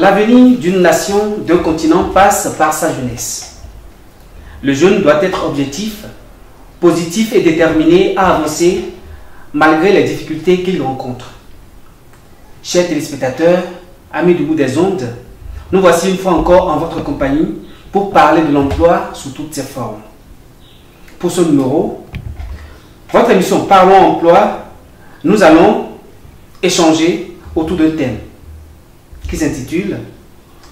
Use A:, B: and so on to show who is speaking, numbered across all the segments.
A: l'avenir d'une nation, d'un continent passe par sa jeunesse. Le jeune doit être objectif, positif et déterminé à avancer malgré les difficultés qu'il rencontre. Chers téléspectateurs, amis du bout des ondes, nous voici une fois encore en votre compagnie pour parler de l'emploi sous toutes ses formes. Pour ce numéro, votre émission Parlons Emploi, nous allons échanger autour d'un thème qui s'intitule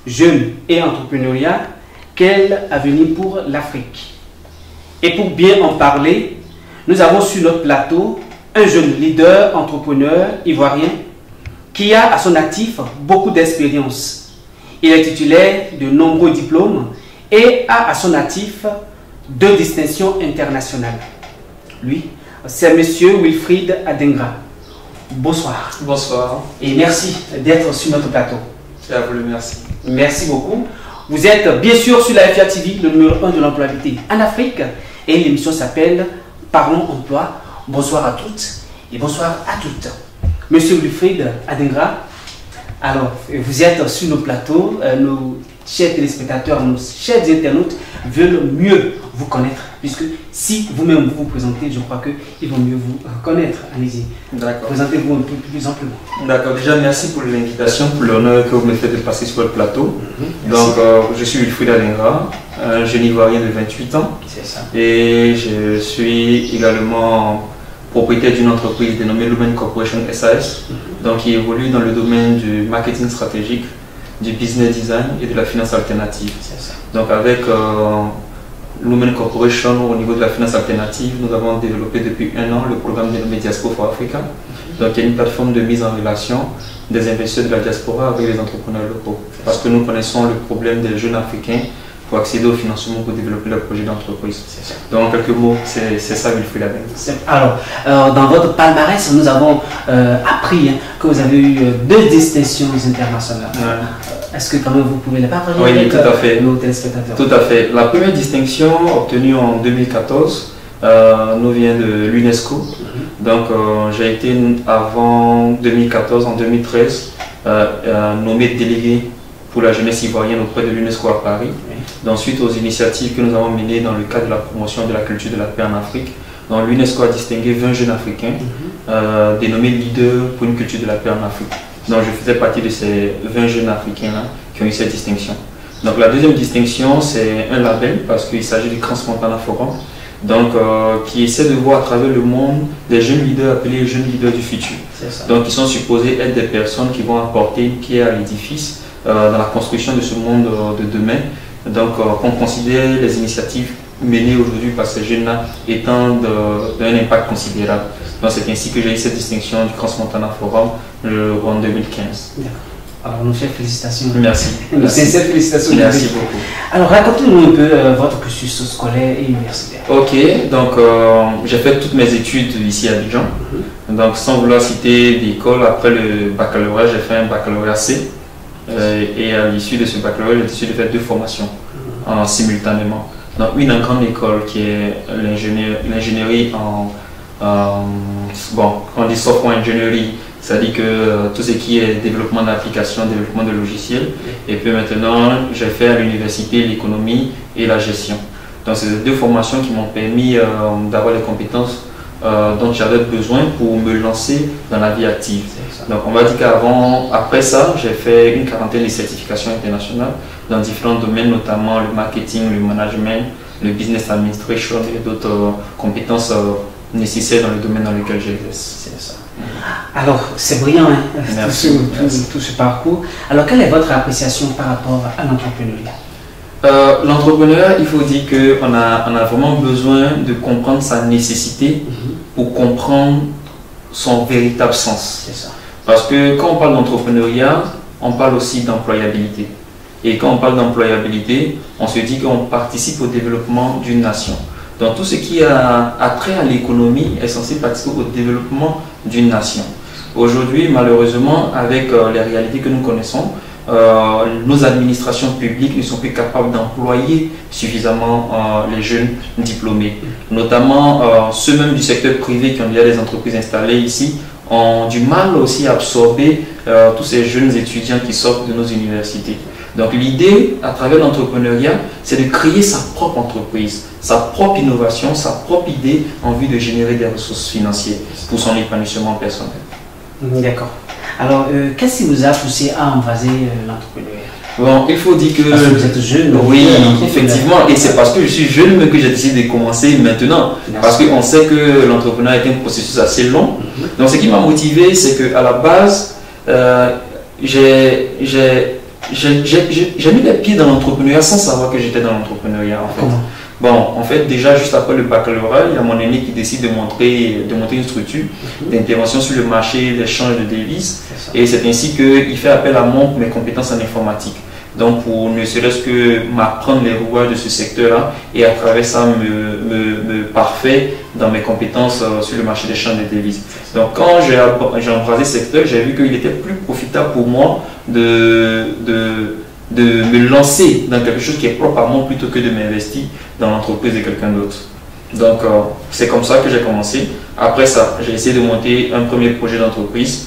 A: Jeunes et entrepreneuriat, quel avenir pour l'Afrique? Et pour bien en parler, nous avons sur notre plateau un jeune leader entrepreneur ivoirien qui a à son actif beaucoup d'expérience. Il est titulaire de nombreux diplômes et a à son actif 2 distinctions internationales. Lui, c'est M. Wilfried Adengra. Bonsoir.
B: Bonsoir.
A: Et merci d'être sur notre plateau.
B: C'est à vous le merci.
A: Merci beaucoup. Vous êtes bien sûr sur la FIA TV, le numéro 1 de l'employabilité en Afrique. Et l'émission s'appelle Parlons Emploi. Bonsoir à toutes et bonsoir à toutes. Monsieur Wilfried Adengra, alors vous êtes sur nos plateaux, nos chers téléspectateurs, nos chers internautes veulent mieux vous connaître, puisque si vous-même vous présentez, je crois qu'ils vont mieux vous connaître. Allez-y. D'accord. Présentez-vous un peu plus amplement.
B: D'accord. Déjà, merci pour l'invitation, pour l'honneur que vous me faites de passer sur le plateau. Donc, je suis Wilfried Adengra, un jeune ivoirien de 28 ans.
A: C'est ça.
B: Et je suis également propriétaire d'une entreprise dénommée Lumen Corporation SAS, donc qui évolue dans le domaine du marketing stratégique, du business design et de la finance alternative.
A: C'est ça.
B: Donc avec Lumen Corporation, au niveau de la finance alternative, nous avons développé depuis 1 an le programme dénommé Diaspora for Africa. Donc il y a une plateforme de mise en relation des investisseurs de la diaspora avec les entrepreneurs locaux. Parce que nous connaissons le problème des jeunes africains pour accéder au financement pour développer leur projet d'entreprise. Donc en quelques mots, c'est ça Wilfried Adengra.
A: Alors, dans votre palmarès, nous avons appris que vous avez eu 2 distinctions internationales. Est-ce que quand même vous pouvez les partager avec
B: tout à fait.
A: Nos téléspectateurs?
B: Tout à fait. La première distinction obtenue en 2014 nous vient de l'UNESCO. Donc j'ai été avant 2014, en 2013, nommé délégué pour la jeunesse ivoirienne auprès de l'UNESCO à Paris. Donc, suite aux initiatives que nous avons menées dans le cadre de la promotion de la culture de la paix en Afrique, l'UNESCO a distingué 20 jeunes africains dénommés leaders pour une culture de la paix en Afrique. Donc je faisais partie de ces 20 jeunes africains-là qui ont eu cette distinction. Donc la deuxième distinction, c'est un label parce qu'il s'agit du Transmontana Forum, donc qui essaie de voir à travers le monde des jeunes leaders appelés les jeunes leaders du futur. Donc ils sont supposés être des personnes qui vont apporter une pierre à l'édifice dans la construction de ce monde de demain. Donc on considère les initiatives menées aujourd'hui par ces jeunes-là étant d'un impact considérable. Donc c'est ainsi que j'ai eu cette distinction du Transmontana Forum en 2015.
A: D'accord. Alors nos chères félicitations.
B: Merci.
A: Nos sincères félicitations.
B: Merci beaucoup.
A: Alors racontez-nous un peu votre cursus scolaire et universitaire.
B: Ok, donc j'ai fait toutes mes études ici à Abidjan. Donc sans vouloir citer d'école, après le baccalauréat, j'ai fait un baccalauréat C. Et à l'issue de ce baccalauréat, j'ai décidé de faire 2 formations simultanément. Donc une en grande école qui est l'ingénierie on dit software engineering, c'est-à-dire que tout ce qui est développement d'applications, développement de logiciels. Et puis maintenant, j'ai fait à l'université l'économie et la gestion. Donc c'est 2 formations qui m'ont permis d'avoir les compétences dont j'avais besoin pour me lancer dans la vie active. Donc on va dire après ça, j'ai fait une 40aine de certifications internationales dans différents domaines, notamment le marketing, le management, le business administration et d'autres compétences nécessaires dans le domaine dans lequel j'exerce.
A: C'est ça. Alors c'est brillant, hein, tout ce parcours. Alors quelle est votre appréciation par rapport à l'entrepreneuriat?
B: L'entrepreneuriat, il faut dire qu'on a vraiment besoin de comprendre sa nécessité pour comprendre son véritable sens.
A: C'est ça.
B: Parce que quand on parle d'entrepreneuriat, on parle aussi d'employabilité. Et quand on parle d'employabilité, on se dit qu'on participe au développement d'une nation. Donc tout ce qui a trait à l'économie est censé participer au développement d'une nation. Aujourd'hui, malheureusement, avec les réalités que nous connaissons, nos administrations publiques ne sont plus capables d'employer suffisamment les jeunes diplômés, notamment ceux même du secteur privé qui ont déjà des entreprises installées ici. ont du mal aussi à absorber tous ces jeunes étudiants qui sortent de nos universités. Donc l'idée à travers l'entrepreneuriat, c'est de créer sa propre entreprise, sa propre innovation, sa propre idée en vue de générer des ressources financières pour son épanouissement personnel.
A: D'accord. Alors, qu'est-ce qui vous a poussé à embraser l'entrepreneuriat?
B: Bon, il faut dire que...
A: Parce que vous êtes jeune.
B: Oui, effectivement. Et c'est parce que je suis jeune que j'ai décidé de commencer maintenant. Parce qu'on sait que l'entrepreneuriat est un processus assez long. Donc, ce qui m'a motivé, c'est qu'à la base, j'ai mis les pieds dans l'entrepreneuriat sans savoir que j'étais dans l'entrepreneuriat. En fait.
A: Comment?
B: Bon, en fait, déjà juste après le baccalauréat, il y a mon aîné qui décide de monter une structure d'intervention sur le marché d'échange de devises. Et c'est ainsi qu'il fait appel à moi pour mes compétences en informatique. Donc, pour ne serait-ce que m'apprendre les rouages de ce secteur-là et à travers ça me parfaire dans mes compétences sur le marché d'échange de devises. Donc, quand j'ai embrasé ce secteur, j'ai vu qu'il était plus profitable pour moi de me lancer dans quelque chose qui est propre à moi plutôt que de m'investir dans l'entreprise de quelqu'un d'autre. Donc, c'est comme ça que j'ai commencé. Après ça, j'ai essayé de monter un premier projet d'entreprise.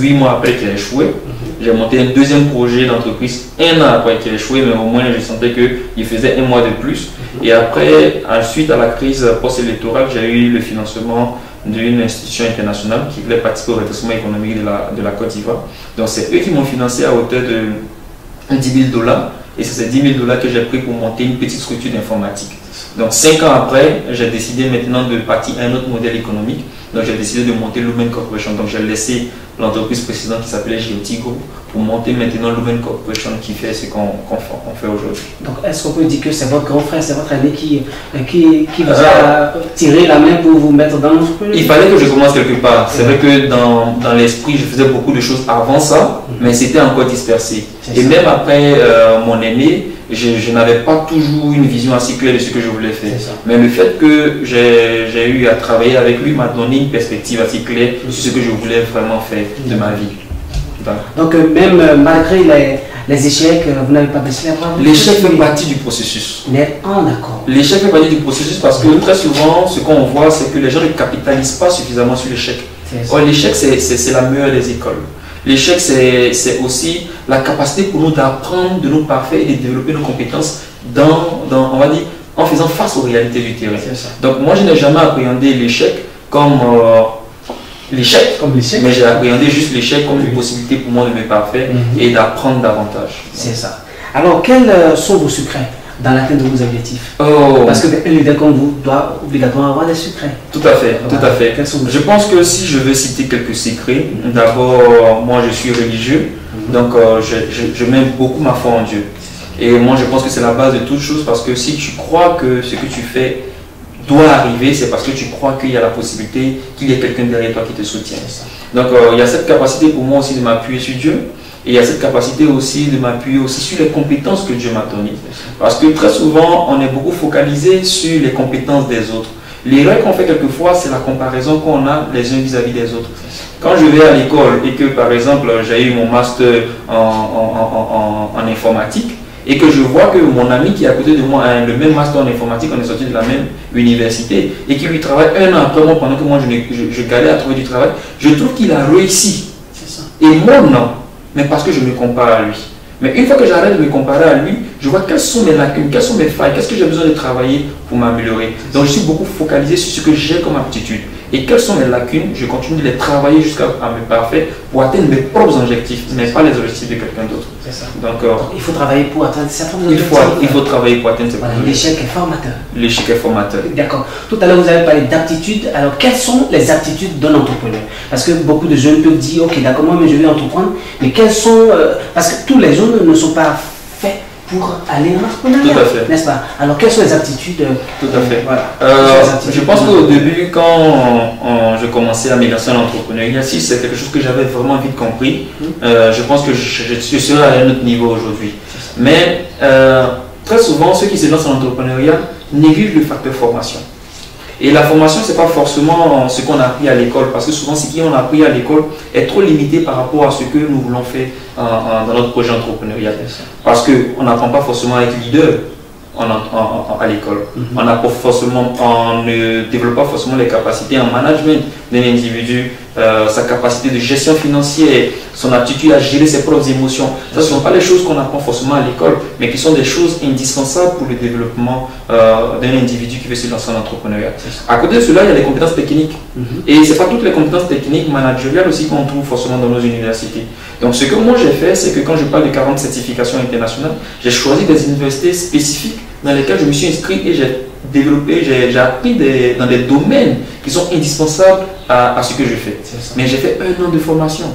B: 8 mois après qu'il a échoué, j'ai monté un deuxième projet d'entreprise 1 an après qu'il a échoué, mais au moins je sentais qu'il faisait 1 mois de plus. Et après, suite à la crise post-électorale, j'ai eu le financement d'une institution internationale qui voulait participer au redressement économique de la Côte d'Ivoire. Donc, c'est eux qui m'ont financé à hauteur de $10 000. Et c'est ces $10 000 que j'ai pris pour monter une petite structure d'informatique. Donc 5 ans après, j'ai décidé maintenant de partir à un autre modèle économique. Donc j'ai décidé de monter Lumen Corporation. Donc j'ai laissé l'entreprise précédente qui s'appelait Geotigo pour monter maintenant Lumen Corporation qui fait ce qu'on fait aujourd'hui.
A: Donc est-ce qu'on peut dire que c'est votre grand frère, c'est votre aîné qui vous a tiré la main pour vous mettre dans l'entreprise?
B: Il fallait que je commence quelque part. C'est vrai que dans l'esprit, je faisais beaucoup de choses avant ça, mais c'était encore dispersé. Et même après mon aîné, je n'avais pas toujours une vision assez claire de ce que je voulais faire. Mais le fait que j'ai eu à travailler avec lui m'a donné une perspective assez claire sur ce que je voulais vraiment faire de ma vie.
A: Donc même malgré les échecs, vous n'avez pas baissé la bras?
B: L'échec fait partie du processus.
A: D'accord.
B: L'échec fait partie du processus parce que très souvent, ce qu'on voit, c'est que les gens ne capitalisent pas suffisamment sur l'échec. Or, l'échec, c'est la meilleure des écoles. L'échec, c'est aussi la capacité pour nous d'apprendre, de nous parfaire et de développer nos compétences on va dire, en faisant face aux réalités du terrain. Donc moi, je n'ai jamais appréhendé l'échec comme l'échec, mais j'ai appréhendé juste l'échec comme une possibilité pour moi de me parfaire et d'apprendre davantage. C'est
A: ça. Alors, quels sont vos secrets dans l'atteinte de vos objectifs? Parce qu'un leader comme vous doit obligatoirement avoir des secrets.
B: Tout à fait, tout à fait. Je pense que si je veux citer quelques secrets, d'abord, moi je suis religieux, donc je mets beaucoup ma foi en Dieu. Et moi je pense que c'est la base de toute chose parce que si tu crois que ce que tu fais doit arriver, c'est parce que tu crois qu'il y a la possibilité qu'il y ait quelqu'un derrière toi qui te soutient. Donc il y a cette capacité pour moi aussi de m'appuyer sur Dieu. Et il y a cette capacité aussi de m'appuyer aussi sur les compétences que Dieu m'a données. Parce que très souvent, on est beaucoup focalisé sur les compétences des autres. L'erreur qu'on fait quelquefois, c'est la comparaison qu'on a les uns vis-à-vis des autres. Quand je vais à l'école et que, par exemple, j'ai eu mon master en informatique, et que je vois que mon ami qui est à côté de moi a le même master en informatique, on est sorti de la même université, et qui lui travaille 1 an après moi pendant que moi je galère à trouver du travail, je trouve qu'il a réussi. Et moi, non. Mais parce que je me compare à lui. Mais une fois que j'arrête de me comparer à lui, je vois quelles sont mes lacunes, quelles sont mes failles, qu'est-ce que j'ai besoin de travailler pour m'améliorer. Donc je suis beaucoup focalisé sur ce que j'ai comme aptitude. Et quelles sont mes lacunes, je continue de les travailler jusqu'à me parfaire pour atteindre mes propres objectifs, mais pas les objectifs de quelqu'un d'autre.
A: C'est ça. Donc il faut travailler pour atteindre certains objectifs.
B: Il faut travailler pour atteindre ces objectifs.
A: L'échec est formateur.
B: L'échec est formateur.
A: D'accord. Tout à l'heure, vous avez parlé d'aptitudes. Alors, quelles sont les aptitudes d'un entrepreneur? Parce que beaucoup de jeunes peuvent dire, ok, d'accord, moi, mais je vais entreprendre. Mais quelles sont... parce que tous les jeunes ne sont pas faits pour aller en entrepreneuriat.
B: Tout à fait.
A: N'est-ce pas? Alors, quelles sont les aptitudes?
B: Tout à fait.
A: Voilà.
B: Je pense qu'au début, quand je commençais à m'exercer en entrepreneuriat, si c'est quelque chose que j'avais vraiment vite compris, je pense que je serais à un autre niveau aujourd'hui. Mais très souvent, ceux qui se lancent en entrepreneuriat négligent le facteur formation. Et la formation, ce n'est pas forcément ce qu'on a appris à l'école, parce que souvent, ce qu'on a appris à l'école est trop limité par rapport à ce que nous voulons faire dans notre projet entrepreneurial. Parce qu'on n'apprend pas forcément à être leader à l'école. On ne développe pas forcément les capacités en management d'un individu sa capacité de gestion financière, son aptitude à gérer ses propres émotions. Ça, ce ne sont pas les choses qu'on apprend forcément à l'école, mais qui sont des choses indispensables pour le développement d'un individu qui veut se lancer en entrepreneuriat. À côté de cela, il y a les compétences techniques. Et ce n'est pas toutes les compétences techniques managériales aussi qu'on trouve forcément dans nos universités. Donc ce que moi j'ai fait, c'est que quand je parle de 40 certifications internationales, j'ai choisi des universités spécifiques dans lesquelles je me suis inscrit et j'ai développé, j'ai appris dans des domaines qui sont indispensables à ce que je fais. Mais j'ai fait 1 an de formation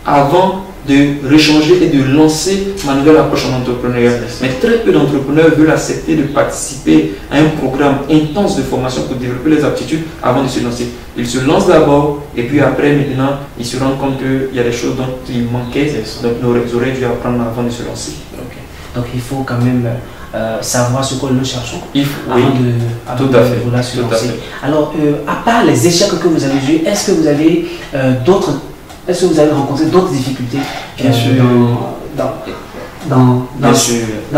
B: avant de réchanger et de lancer ma nouvelle approche en entrepreneuriat. Mais très peu d'entrepreneurs veulent accepter de participer à un programme intense de formation pour développer les aptitudes avant de se lancer. Ils se lancent d'abord et puis après, maintenant, ils se rendent compte qu'il y a des choses dont ils manquaient, donc ils auraient dû apprendre avant de se lancer.
A: Donc il faut quand même savoir ce que nous cherchons
B: avant de se lancer.
A: Alors, à part les échecs que vous avez eus, est-ce que vous avez rencontré d'autres difficultés dans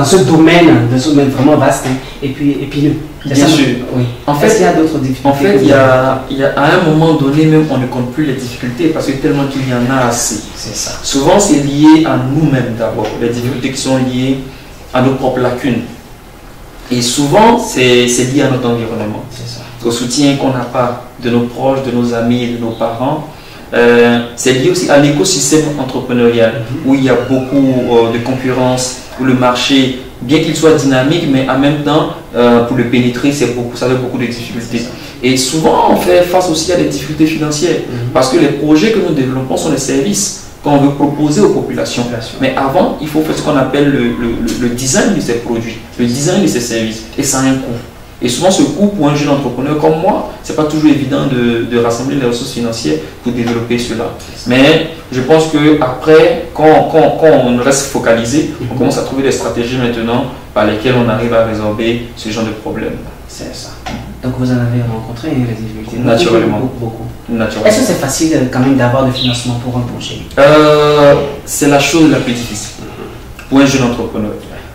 A: ce domaine vraiment vaste et puis épineux?
B: Bien sûr.
A: Oui.
B: En fait,
A: il y a d'autres difficultés?
B: En fait, il y a à un moment donné, même on ne compte plus les difficultés parce que tellement qu'il y en a assez.
A: C'est ça.
B: Souvent, c'est lié à nous-mêmes d'abord, les difficultés qui sont liées à nos propres lacunes. Et souvent, c'est lié à notre environnement. Au soutien qu'on n'a pas de nos proches, de nos amis, de nos parents. C'est lié aussi à l'écosystème entrepreneurial où il y a beaucoup de concurrence, où le marché, bien qu'il soit dynamique, mais en même temps, pour le pénétrer, ça a beaucoup de difficultés. Et souvent, on fait face aussi à des difficultés financières parce que les projets que nous développons sont des services qu'on veut proposer aux populations. Mais avant, il faut faire ce qu'on appelle le design de ces produits, le design de ces services. Et ça a un coût. Et souvent, ce coût pour un jeune entrepreneur comme moi, ce n'est pas toujours évident de rassembler les ressources financières pour développer cela. Mais je pense qu'après, quand on reste focalisé, on commence à trouver des stratégies maintenant par lesquelles on arrive à résorber ce genre de problème.
A: C'est ça. Donc vous en avez rencontré les difficultés?
B: Naturellement.
A: Beaucoup.
B: Naturellement.
A: Est-ce que c'est facile quand même d'avoir du financement pour un projet?
B: C'est la chose la plus difficile pour un jeune entrepreneur.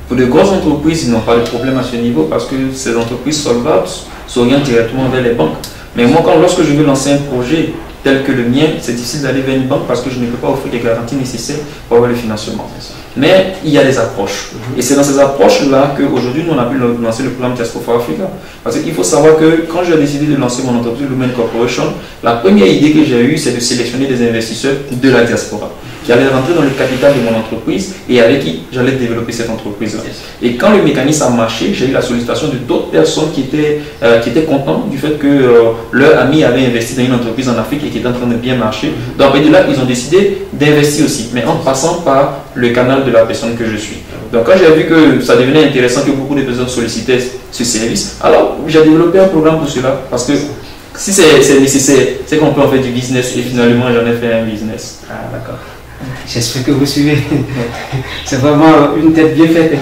B: Pour de grosses entreprises, ils n'ont pas de problème à ce niveau parce que ces entreprises solvables s'orientent directement vers les banques. Mais moi, lorsque je veux lancer un projet tel que le mien, c'est difficile d'aller vers une banque parce que je ne peux pas offrir les garanties nécessaires pour avoir le financement. Mais il y a des approches. Et c'est dans ces approches-là qu'aujourd'hui, nous, on a pu lancer le programme Diaspora for Africa. Parce qu'il faut savoir que quand j'ai décidé de lancer mon entreprise Lumen Corporation, la première idée que j'ai eue, c'est de sélectionner des investisseurs de la diaspora qui allaient rentrer dans le capital de mon entreprise et avec qui j'allais développer cette entreprise-là. Et quand le mécanisme a marché, j'ai eu la sollicitation de d'autres personnes qui étaient contentes du fait que leur ami avait investi dans une entreprise en Afrique et qui était en train de bien marcher. Donc, de là, ils ont décidé d'investir aussi, mais en passant par le canal de la personne que je suis. Donc, quand j'ai vu que ça devenait intéressant, que beaucoup de personnes sollicitaient ce service, alors j'ai développé un programme pour cela, parce que si c'est nécessaire, c'est qu'on peut en faire du business, et finalement, j'en ai fait un business.
A: Ah, d'accord. J'espère que vous suivez. C'est vraiment une tête bien faite.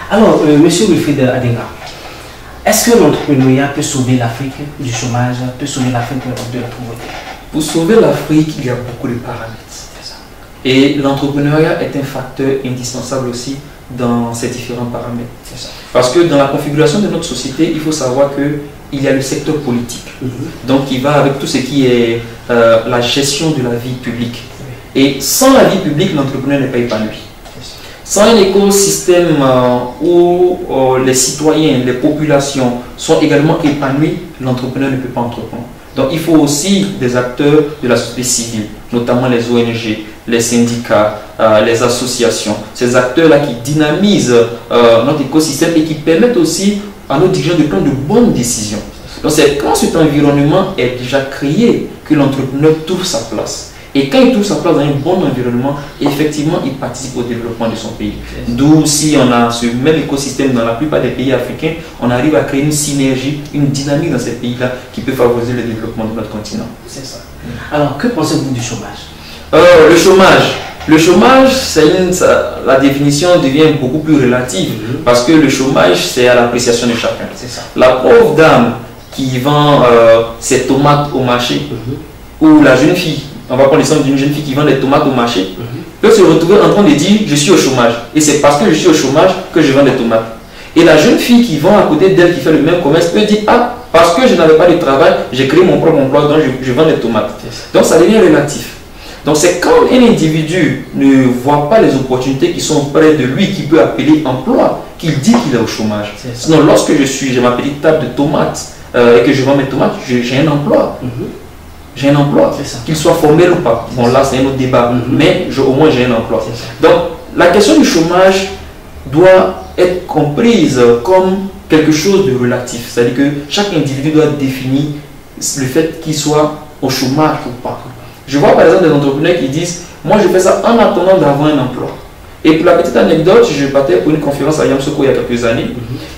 A: Alors, monsieur Wilfried Adenga, est-ce que l'entrepreneuriat peut sauver l'Afrique du chômage, peut sauver l'Afrique de la pauvreté?
B: Pour sauver l'Afrique, il y a beaucoup de paramètres. Et l'entrepreneuriat est un facteur indispensable aussi dans ces différents paramètres. Parce que dans la configuration de notre société, il faut savoir qu'il y a le secteur politique. Donc, il va avec tout ce qui est la gestion de la vie publique. Et sans la vie publique, l'entrepreneur n'est pas épanoui. Sans un écosystème où les citoyens, les populations sont également épanouis, l'entrepreneur ne peut pas entreprendre. Donc il faut aussi des acteurs de la société civile, notamment les ONG, les syndicats, les associations. Ces acteurs-là qui dynamisent notre écosystème et qui permettent aussi à nos dirigeants de prendre de bonnes décisions. Donc c'est quand cet environnement est déjà créé que l'entrepreneur trouve sa place. Et quand il trouve sa place dans un bon environnement, effectivement, il participe au développement de son pays. D'où, si on a ce même écosystème dans la plupart des pays africains, on arrive à créer une synergie, une dynamique dans ces pays-là qui peut favoriser le développement de notre continent.
A: C'est ça. Alors, que pensez-vous du chômage?
B: Le chômage, la définition devient beaucoup plus relative parce que le chômage, c'est à l'appréciation de chacun. La pauvre dame qui vend ses tomates au marché ou la jeune fille, on va prendre l'exemple d'une jeune fille qui vend des tomates au marché, peut se retrouver en train de dire je suis au chômage. Et c'est parce que je suis au chômage que je vends des tomates. Et la jeune fille qui vend à côté d'elle, qui fait le même commerce, peut dire ah, Parce que je n'avais pas de travail, j'ai créé mon propre emploi, donc je vends des tomates. Donc ça devient relatif. Donc c'est quand un individu ne voit pas les opportunités qui sont près de lui, qui peut appeler emploi, qu'il dit qu'il est au chômage. Sinon, lorsque j'ai ma petite table de tomates et que je vends mes tomates, j'ai un emploi. J'ai un emploi, qu'il soit formel ou pas. Bon, là, c'est un autre débat, mais au moins j'ai un emploi. Donc, la question du chômage doit être comprise comme quelque chose de relatif. C'est-à-dire que chaque individu doit définir le fait qu'il soit au chômage ou pas. Je vois par exemple des entrepreneurs qui disent « Moi, je fais ça en attendant d'avoir un emploi ». Et pour la petite anecdote, je partais pour une conférence à Yamoussoukro il y a quelques années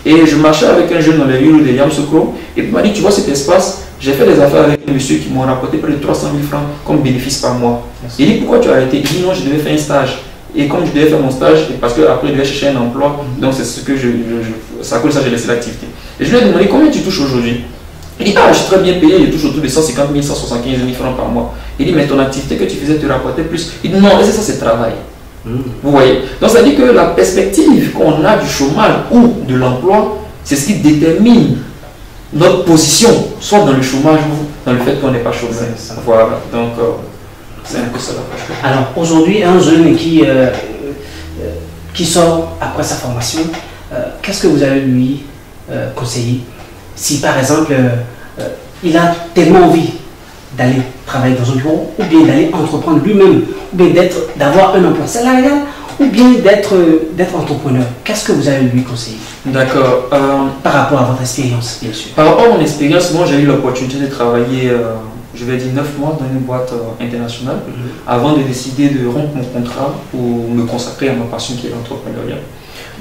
B: et je marchais avec un jeune dans les rues de Yamoussoukro et il m'a dit, tu vois cet espace, j'ai fait des affaires avec un monsieur qui m'ont rapporté près de 300 000 francs comme bénéfice par mois. Il dit, pourquoi tu as arrêté? Il dit, non, je devais faire un stage. Et comme je devais faire mon stage, parce qu'après je devais chercher un emploi, donc c'est ce que ça cause ça, j'ai laissé l'activité. Et je lui ai demandé, combien tu touches aujourd'hui? Il dit, ah, je suis très bien payé, je touche autour de 150 000, 175 000 francs par mois. Il dit, mais ton activité que tu faisais te rapportait plus. Il dit, non, et ça, c'est travail. Vous voyez? Donc ça dit que la perspective qu'on a du chômage ou de l'emploi, c'est ce qui détermine notre position, soit dans le chômage ou dans le fait qu'on n'est pas chômeur. Voilà, donc c'est un peu ça l'approche.
A: Alors aujourd'hui, un jeune qui sort après sa formation, qu'est-ce que vous allez lui conseiller? Si par exemple, il a tellement envie d'aller travailler dans un bureau, ou bien d'aller entreprendre lui-même, ou bien d'avoir un emploi salarial, ou bien d'être entrepreneur. Qu'est-ce que vous allez lui conseiller?
B: D'accord.
A: Par rapport à votre expérience, bien sûr.
B: Par rapport à mon expérience, moi j'ai eu l'opportunité de travailler, je vais dire 9 mois dans une boîte internationale, avant de décider de rompre mon contrat pour me consacrer à ma passion qui est l'entrepreneuriat.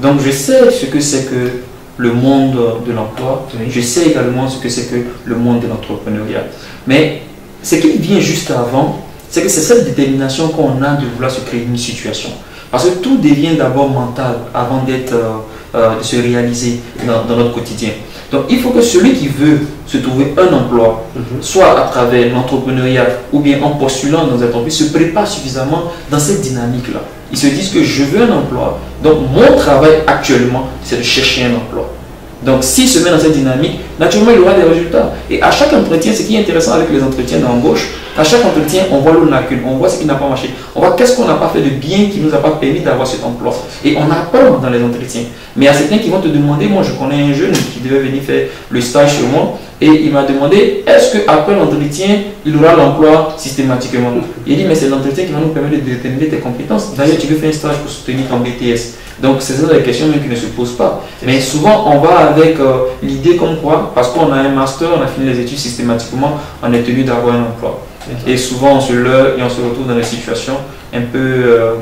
B: Donc je sais ce que c'est que le monde de l'emploi, je sais également ce que c'est que le monde de l'entrepreneuriat. Mais ce qui vient juste avant, c'est que c'est cette détermination qu'on a de vouloir se créer une situation. Parce que tout devient d'abord mental avant de se réaliser dans notre quotidien. Donc il faut que celui qui veut se trouver un emploi, soit à travers l'entrepreneuriat ou bien en postulant dans une entreprise, se prépare suffisamment dans cette dynamique-là. Ils se disent que je veux un emploi, donc mon travail actuellement, c'est de chercher un emploi. Donc s'il se met dans cette dynamique, naturellement il aura des résultats. Et à chaque entretien, ce qui est intéressant avec les entretiens d'embauche, à chaque entretien, on voit nos lacunes, on voit ce qui n'a pas marché, on voit qu'est-ce qu'on n'a pas fait de bien qui ne nous a pas permis d'avoir cet emploi. Et on apprend dans les entretiens. Mais il y a certains qui vont te demander, moi je connais un jeune qui devait venir faire le stage chez moi, et il m'a demandé, est-ce qu'après l'entretien, il aura l'emploi systématiquement? Il dit, mais c'est l'entretien qui va nous permettre de déterminer tes compétences. D'ailleurs, tu veux faire un stage pour soutenir ton BTS. Donc, c'est ça les questions même qui ne se posent pas. Mais souvent, on va avec l'idée comme quoi, parce qu'on a un master, on a fini les études systématiquement, on est tenu d'avoir un emploi. Et souvent, on se leurre et on se retrouve dans des situations un peu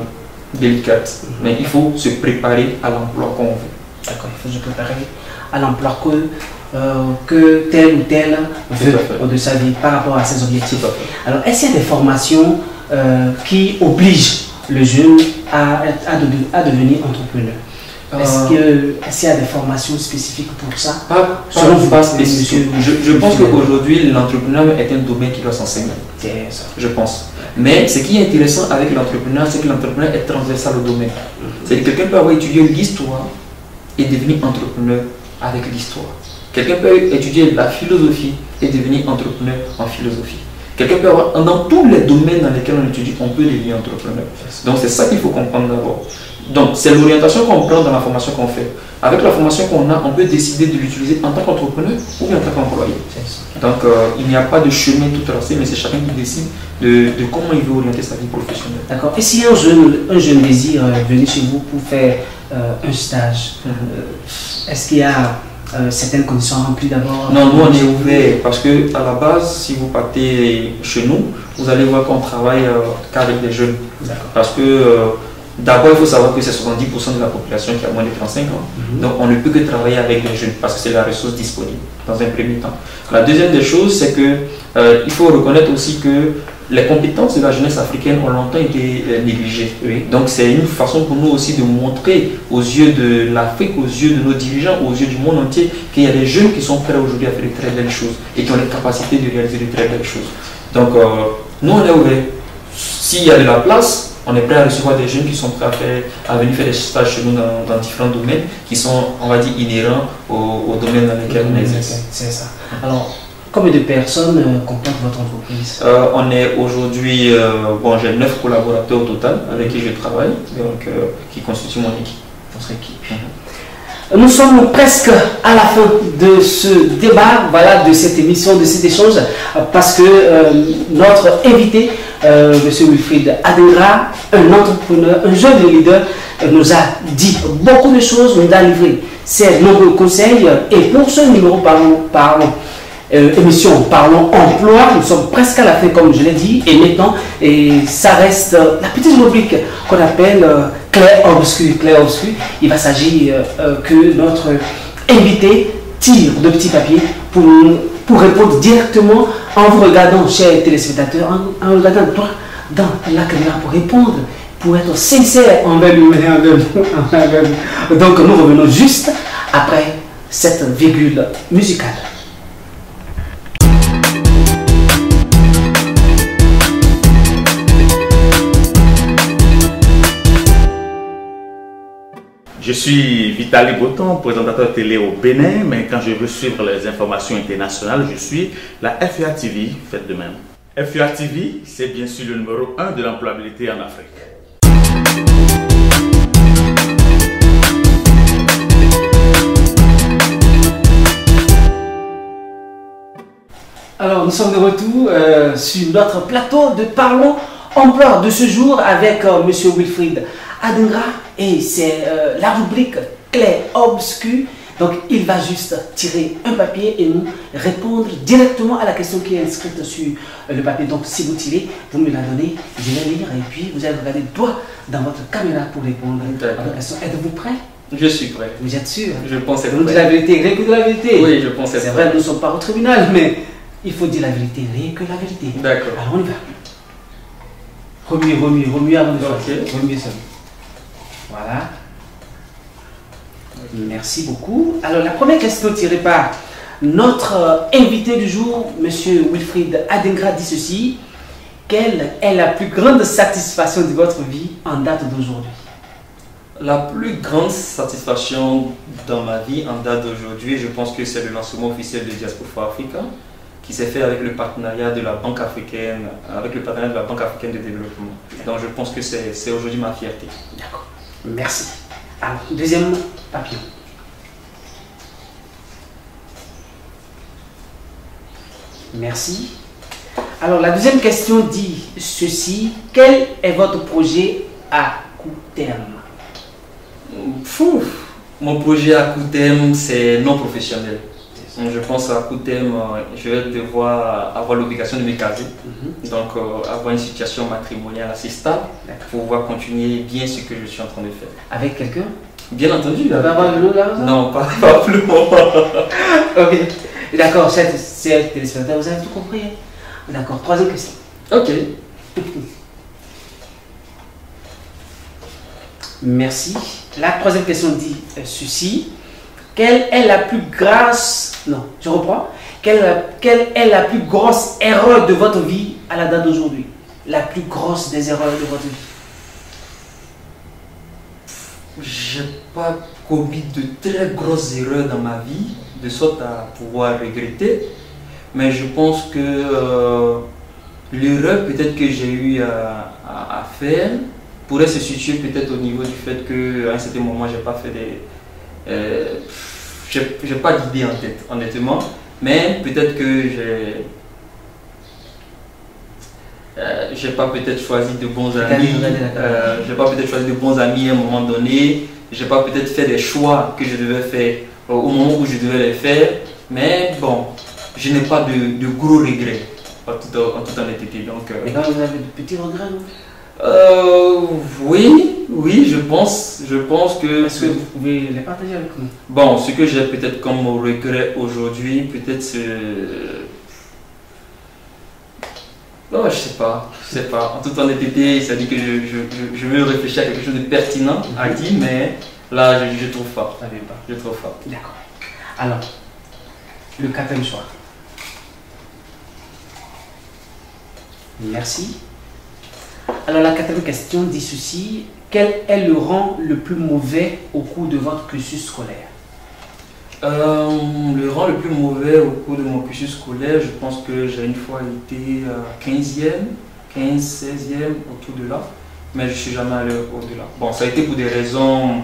B: délicates. Mais il faut se préparer à l'emploi qu'on veut.
A: D'accord, il faut se préparer à l'emploi que tel ou tel veut de sa vie par rapport à ses objectifs. Alors, est-ce qu'il y a des formations qui obligent le jeune à devenir entrepreneur? Est-ce qu'il y a des formations spécifiques pour ça?
B: Pas spécifique. Je pense qu'aujourd'hui, l'entrepreneuriat est un domaine qui doit s'enseigner. Je pense. Mais ce qui est intéressant avec l'entrepreneuriat, c'est que l'entrepreneuriat est transversal au domaine. C'est-à-dire que quelqu'un peut avoir étudié l'histoire et devenir entrepreneur avec l'histoire. Quelqu'un peut étudier la philosophie et devenir entrepreneur en philosophie. Quelqu'un peut avoir, dans tous les domaines dans lesquels on étudie, on peut devenir entrepreneur. Donc c'est ça qu'il faut comprendre d'abord. Donc c'est l'orientation qu'on prend dans la formation qu'on fait. Avec la formation qu'on a, on peut décider de l'utiliser en tant qu'entrepreneur ou bien en tant qu'employé. Donc il n'y a pas de chemin tout tracé, mais c'est chacun qui décide de comment il veut orienter sa vie professionnelle.
A: D'accord. Et si un jeune désire venir chez vous pour faire un stage, est-ce qu'il y a certaines conditions remplies d'abord?
B: Non, nous on est ouvert parce que à la base, si vous partez chez nous, vous allez voir qu'on travaille qu'avec des jeunes. Parce que d'abord, il faut savoir que c'est 70% de la population qui a moins de 35 ans. Donc on ne peut que travailler avec les jeunes parce que c'est la ressource disponible dans un premier temps. La deuxième des choses, c'est que il faut reconnaître aussi que les compétences de la jeunesse africaine ont longtemps été négligées. Donc c'est une façon pour nous aussi de montrer aux yeux de l'Afrique, aux yeux de nos dirigeants, aux yeux du monde entier, qu'il y a des jeunes qui sont prêts aujourd'hui à faire de très belles choses et qui ont la capacité de réaliser de très belles choses. Donc nous on est ouverts. S'il y a de la place, on est prêt à recevoir des jeunes qui sont prêts à venir faire des stages chez nous dans différents domaines qui sont, on va dire, inhérents au domaine dans lequel on exerce.
A: C'est ça. Alors, combien de personnes composent votre entreprise?
B: On est aujourd'hui, bon, j'ai 9 collaborateurs au total avec qui je travaille, donc, qui constituent mon équipe.
A: Votre équipe. Nous sommes presque à la fin de ce débat, voilà, de cette émission, de cet échange, parce que notre invité, M. Wilfried Adengra, un entrepreneur, un jeune leader, nous a dit beaucoup de choses, nous a livré ses nombreux conseils. Et pour ce numéro émission Parlons Emploi, nous sommes presque à la fin, comme je l'ai dit, et maintenant, ça reste la petite rubrique qu'on appelle Clair obscur. Clair obscur, il va s'agir que notre invité tire de petits papiers pour répondre directement en vous regardant, chers téléspectateurs, en regardant droit dans la caméra pour répondre, pour être sincère envers lui-même. Donc nous revenons juste après cette virgule musicale.
C: Je suis Vitali Boton, présentateur télé au Bénin, mais quand je veux suivre les informations internationales, je suis la FEA TV, faites de même. FEA TV, c'est bien sûr le numéro 1 de l'employabilité en Afrique.
A: Alors, nous sommes de retour sur notre plateau de Parlons Emploi de ce jour avec M. Wilfried Adengra, et c'est la rubrique Clair obscur. Donc il va juste tirer un papier et nous répondre directement à la question qui est inscrite sur le papier. Donc si vous tirez, vous me la donnez, je vais lire et puis vous allez regarder droit dans votre caméra pour répondre à la question. Êtes-vous prêt?
B: Je suis prêt.
A: Vous êtes sûr?
B: Je pense être
A: prêt. Vous dites la vérité, rien que de la vérité.
B: Oui, je pense être prêt.
A: C'est vrai, nous ne sommes pas au tribunal, mais il faut dire la vérité, rien que la vérité.
B: D'accord.
A: Alors on y va. Remuez avant de faire.
B: Ok.
A: Remuez ça. Voilà. Merci beaucoup. Alors, la première question tirée par notre invité du jour, M. Wilfried Adengra, dit ceci. Quelle est la plus grande satisfaction de votre vie en date d'aujourd'hui?
B: La plus grande satisfaction dans ma vie en date d'aujourd'hui, je pense que c'est le lancement officiel de Diaspora for Africa, qui s'est fait avec le partenariat de la Banque africaine, de développement. Donc je pense que c'est aujourd'hui ma fierté.
A: D'accord. Merci. Alors, deuxième papier. Merci. Alors, la deuxième question dit ceci. Quel est votre projet à court terme?
B: Mon projet à court terme, c'est non professionnel. Je pense à court terme, je vais devoir avoir l'obligation de me caser, donc avoir une situation matrimoniale assez stable pour pouvoir continuer bien ce que je suis en train de faire.
A: Avec quelqu'un?
B: Bien entendu.
A: Vous pouvez avoir le nom là?
B: Non, pas plus loin.
A: Ok. D'accord, c'est téléspectateur, vous avez tout compris? D'accord, troisième question.
B: Ok.
A: Merci. La troisième question dit ceci. Quelle est la plus grosse... Non, je reprends. Quelle est la plus grosse erreur de votre vie à la date d'aujourd'hui? La plus grosse des erreurs de votre vie?
B: J'ai pas commis de très grosses erreurs dans ma vie, de sorte à pouvoir regretter. Mais je pense que l'erreur peut-être que j'ai eu à faire pourrait se situer peut-être au niveau du fait qu'à un certain moment, j'ai pas fait des... j'ai pas d'idée en tête, honnêtement, mais peut-être que j'ai pas peut-être choisi de bons amis, j'ai pas peut-être choisi de bons amis à un moment donné, j'ai pas peut-être fait des choix que je devais faire au moment où je devais les faire, mais bon, je n'ai pas de gros regrets en toute honnêteté. Donc,
A: et quand vous avez de petits regrets, non?
B: Oui, je pense que...
A: Est-ce que vous pouvez les partager avec nous?
B: Bon, ce que j'ai peut-être comme regret aujourd'hui, peut-être c'est... Non, je sais pas. En toute honnêteté, ça dit que je veux réfléchir à quelque chose de pertinent à dire, mais là, je trouve pas. Je trouve pas.
A: D'accord. Alors, le quatrième choix. Merci. Alors, la quatrième question dit ceci. Quel est le rang le plus mauvais au cours de votre cursus scolaire?
B: Le rang le plus mauvais au cours de mon cursus scolaire, je pense que j'ai une fois été 15e, 15, 16e, autour de là, mais je ne suis jamais allé au-delà. Bon, ça a été pour des raisons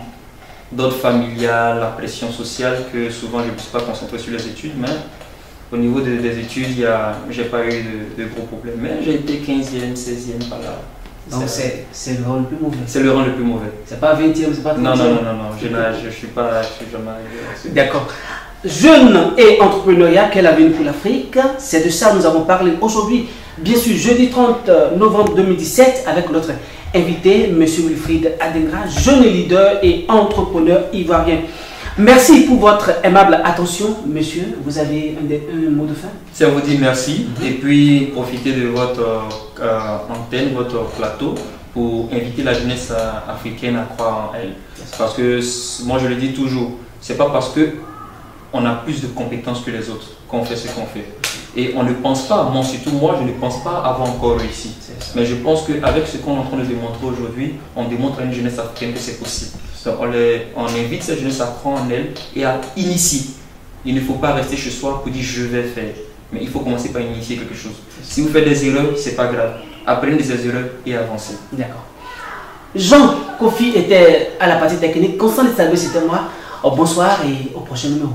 B: d'ordre familial, la pression sociale, que souvent je ne me suis pas concentré sur les études, mais au niveau des études, je n'ai pas eu de gros problèmes. Mais j'ai été 15e, 16e par là.
A: Donc c'est le rang le plus mauvais.
B: C'est le rang le plus mauvais.
A: C'est pas 20e, c'est pas 30e.
B: Non, je ne suis jamais arrivé.
A: D'accord. Jeune et entrepreneuriat, quel avenir pour l'Afrique? C'est de ça que nous avons parlé aujourd'hui. Bien sûr, jeudi 30 novembre 2017, avec notre invité, M. Wilfried Adengra, jeune leader et entrepreneur ivoirien. Merci pour votre aimable attention, monsieur. Vous avez un mot de fin?
B: C'est à vous dire merci et puis profitez de votre antenne, votre plateau pour inviter la jeunesse africaine à croire en elle. Parce que moi je le dis toujours, c'est pas parce que on a plus de compétences que les autres qu'on fait ce qu'on fait. Et on ne pense pas, surtout moi, je ne pense pas avoir encore réussi. Mais je pense qu'avec ce qu'on est en train de démontrer aujourd'hui, on démontre à une jeunesse africaine que c'est possible. Donc on invite cette jeunesse à croire en elle et à initier. Il ne faut pas rester chez soi pour dire je vais faire. Mais il faut commencer par initier quelque chose. Si vous faites des erreurs, c'est pas grave. Apprenez de ces erreurs et avancez.
A: D'accord. Jean Kofi était à la partie technique. Constant de saluer, c'était moi. Bonsoir et au prochain numéro.